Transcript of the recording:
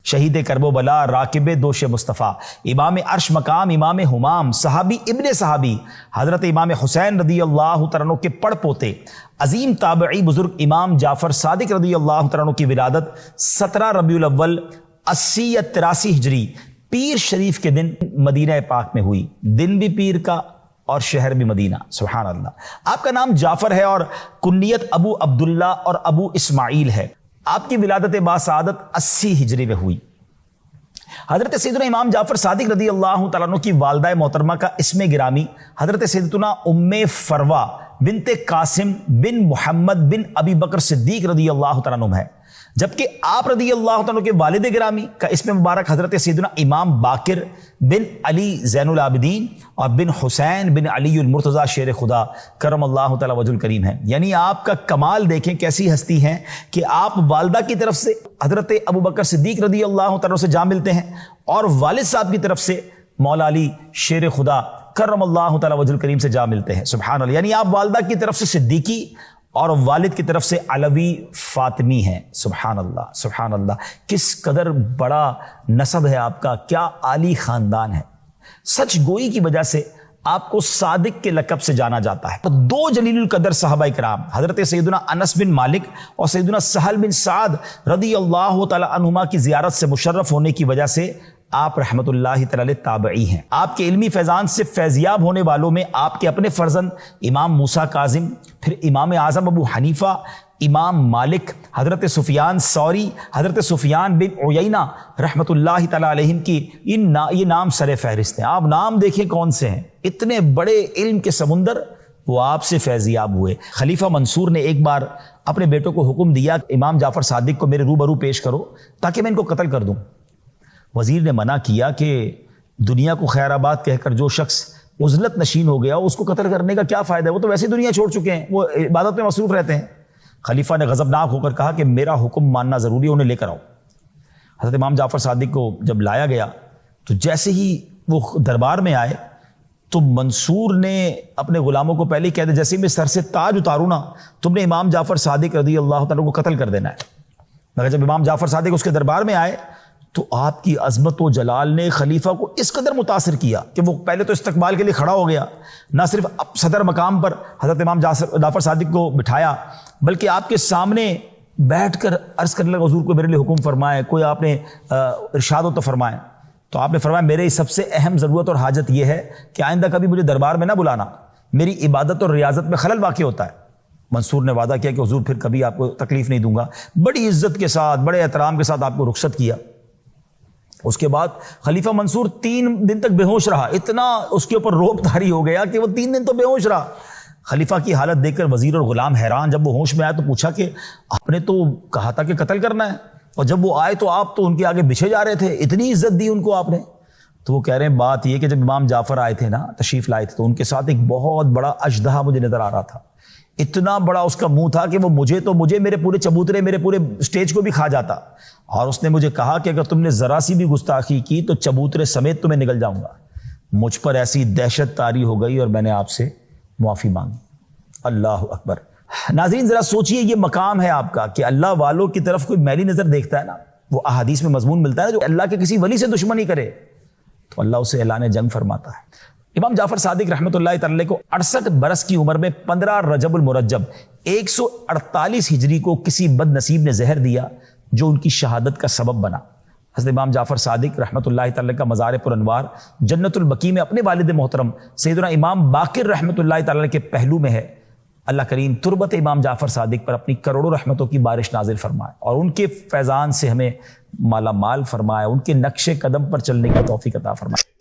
شہید کرب و بلا، راکب دوش مصطفیٰ، امام عرش مقام، امام ہمام، صحابی ابن صحابی حضرت امام حسین رضی اللہ تعالیٰ عنہ کے پڑ پوتے، عظیم تابعی بزرگ امام جعفر صادق رضی اللہ تعالیٰ عنہ کی ولادت 17 ربیع الاول 80 یا 83 ہجری پیر شریف کے دن مدینہ پاک میں ہوئی۔ دن بھی پیر کا اور شہر بھی مدینہ، سبحان اللہ۔ آپ کا نام جعفر ہے اور کنیت ابو عبداللہ اور ابو اسماعیل ہے۔ آپ کی ولادت باسعادت 80 ہجری میں ہوئی۔ حضرت سیدنا امام جعفر صادق رضی اللہ تعالیٰ عنہ کی والدہ محترمہ کا اسم گرامی حضرت سیدتنا ام فروہ بنت قاسم بن محمد بن ابی بکر صدیق رضی اللہ تعالیٰ عنہ ہے، جبکہ آپ رضی اللہ تعالیٰ عنہ کے والد گرامی کا اسم مبارک حضرت سیدنا امام باقر بن علی زین العابدین اور بن حسین بن علی المرتضی شیر خدا کرم اللہ تعالیٰ وجہ الکریم ہے۔ یعنی آپ کا کمال دیکھیں کیسی ہستی ہیں کہ آپ والدہ کی طرف سے حضرت ابو بکر صدیق رضی اللہ تعالیٰ سے جا ملتے ہیں اور والد صاحب کی طرف سے مولا علی شیر خدا کرم اللہ تعالیٰ وجہ الکریم سے جا ملتے ہیں، سبحان اللہ۔ یعنی آپ والدہ کی طرف سے صدیقی اور والد کی طرف سے علوی فاطمی ہیں، سبحان اللہ سبحان اللہ۔ کس قدر بڑا نسب ہے آپ کا، کیا عالی خاندان ہے۔ سچ گوئی کی وجہ سے آپ کو صادق کے لقب سے جانا جاتا ہے۔ دو جلیل القدر صحابہ کرام حضرت سیدنا انس بن مالک اور سیدنا سہل بن سعد رضی اللہ تعالی عنہما کی زیارت سے مشرف ہونے کی وجہ سے آپ رحمت اللہ تعالی تابعی ہیں۔ آپ کے علمی فیضان سے فیضیاب ہونے والوں میں آپ کے اپنے فرزند امام موسیٰ کاظم، پھر امام اعظم ابو حنیفہ، امام مالک، حضرت سفیان ثوری، حضرت سفیان بن عیینہ رحمت اللہ تعالی علیہم کی یہ نام سر فہرست ہیں۔ آپ نام دیکھیں کون سے ہیں، اتنے بڑے علم کے سمندر وہ آپ سے فیضیاب ہوئے۔ خلیفہ منصور نے ایک بار اپنے بیٹوں کو حکم دیا امام جعفر صادق کو میرے روبرو پیش کرو تاکہ میں ان کو قتل کر دوں۔ وزیر نے منع کیا کہ دنیا کو خیر آباد کہہ کر جو شخص عزلت نشین ہو گیا اس کو قتل کرنے کا کیا فائدہ ہے، وہ تو ویسے دنیا چھوڑ چکے ہیں، وہ عبادت میں مصروف رہتے ہیں۔ خلیفہ نے غضبناک ہو کر کہا کہ میرا حکم ماننا ضروری ہے، انہیں لے کر آؤ۔ حضرت امام جعفر صادق کو جب لایا گیا تو جیسے ہی وہ دربار میں آئے تو منصور نے اپنے غلاموں کو پہلے ہی کہہ دیا جیسے میں سر سے تاج اتاروں نا تم نے امام جعفر صادق رضی اللہ تعالیٰ کو قتل کر دینا ہے۔ مگر جب امام جعفر صادق اس کے دربار میں آئے تو آپ کی عظمت و جلال نے خلیفہ کو اس قدر متاثر کیا کہ وہ پہلے تو استقبال کے لیے کھڑا ہو گیا، نہ صرف صدر مقام پر حضرت امام جعفر صادق کو بٹھایا بلکہ آپ کے سامنے بیٹھ کر عرض کرنے لگا حضور کو میرے لیے حکم فرمائے، کوئی آپ نے ارشاد و تو فرمائے۔ تو آپ نے فرمایا میرے سب سے اہم ضرورت اور حاجت یہ ہے کہ آئندہ کبھی مجھے دربار میں نہ بلانا، میری عبادت اور ریاضت میں خلل واقع ہوتا ہے۔ منصور نے وعدہ کیا کہ حضور پھر کبھی آپ کو تکلیف نہیں دوں گا، بڑی عزت کے ساتھ بڑے احترام کے ساتھ آپ کو رخصت کیا۔ اس کے بعد خلیفہ منصور 3 دن تک بے ہوش رہا، اتنا اس کے اوپر روب طاری ہو گیا کہ وہ 3 دن تو بے ہوش رہا۔ خلیفہ کی حالت دیکھ کر وزیر اور غلام حیران، جب وہ ہوش میں آیا تو پوچھا کہ آپ نے تو کہا تھا کہ قتل کرنا ہے اور جب وہ آئے تو آپ تو ان کے آگے بچھے جا رہے تھے، اتنی عزت دی ان کو آپ نے۔ تو وہ کہہ رہے ہیں بات یہ کہ جب امام جعفر آئے تھے نا، تشریف لائے تھے، تو ان کے ساتھ ایک بہت بڑا اژدہا مجھے نظر آ رہا تھا، اتنا بڑا اس کا منہ تھا کہ وہ مجھے میرے پورے چبوترے میرے پورے اسٹیج کو بھی کھا جاتا، اور اس نے مجھے کہا کہ اگر تم نے ذرا سی بھی گستاخی کی تو چبوترے سمیت تمہیں نگل جاؤں گا۔ مجھ پر ایسی دہشت طاری ہو گئی اور میں نے آپ سے معافی مانگی۔ اللہ اکبر۔ ناظرین ذرا سوچئے یہ مقام ہے آپ کا کہ اللہ والوں کی طرف کوئی میلی نظر دیکھتا ہے نا، وہ احادیث میں مضمون ملتا ہے نا، جو اللہ کے کسی ولی سے دشمنی کرے تو اللہ اسے اعلان جنگ فرماتا ہے۔ امام جعفر صادق رحمۃ اللہ تعالی کو 68 برس کی عمر میں 15 رجب المرجب 148 ہجری کو کسی بد نصیب نے زہر دیا جو ان کی شہادت کا سبب بنا۔ حضرت امام جعفر صادق رحمۃ اللہ تعالی کا مزار پر انوار جنت البقیع میں اپنے والد محترم سیدنا امام باقر رحمۃ اللہ تعالی کے پہلو میں ہے۔ اللہ کریم تربت امام جعفر صادق پر اپنی کروڑوں رحمتوں کی بارش نازل فرمائے اور ان کے فیضان سے ہمیں مالا مال فرمائے، ان کے نقش قدم پر چلنے کی توفیق عطا فرمائے۔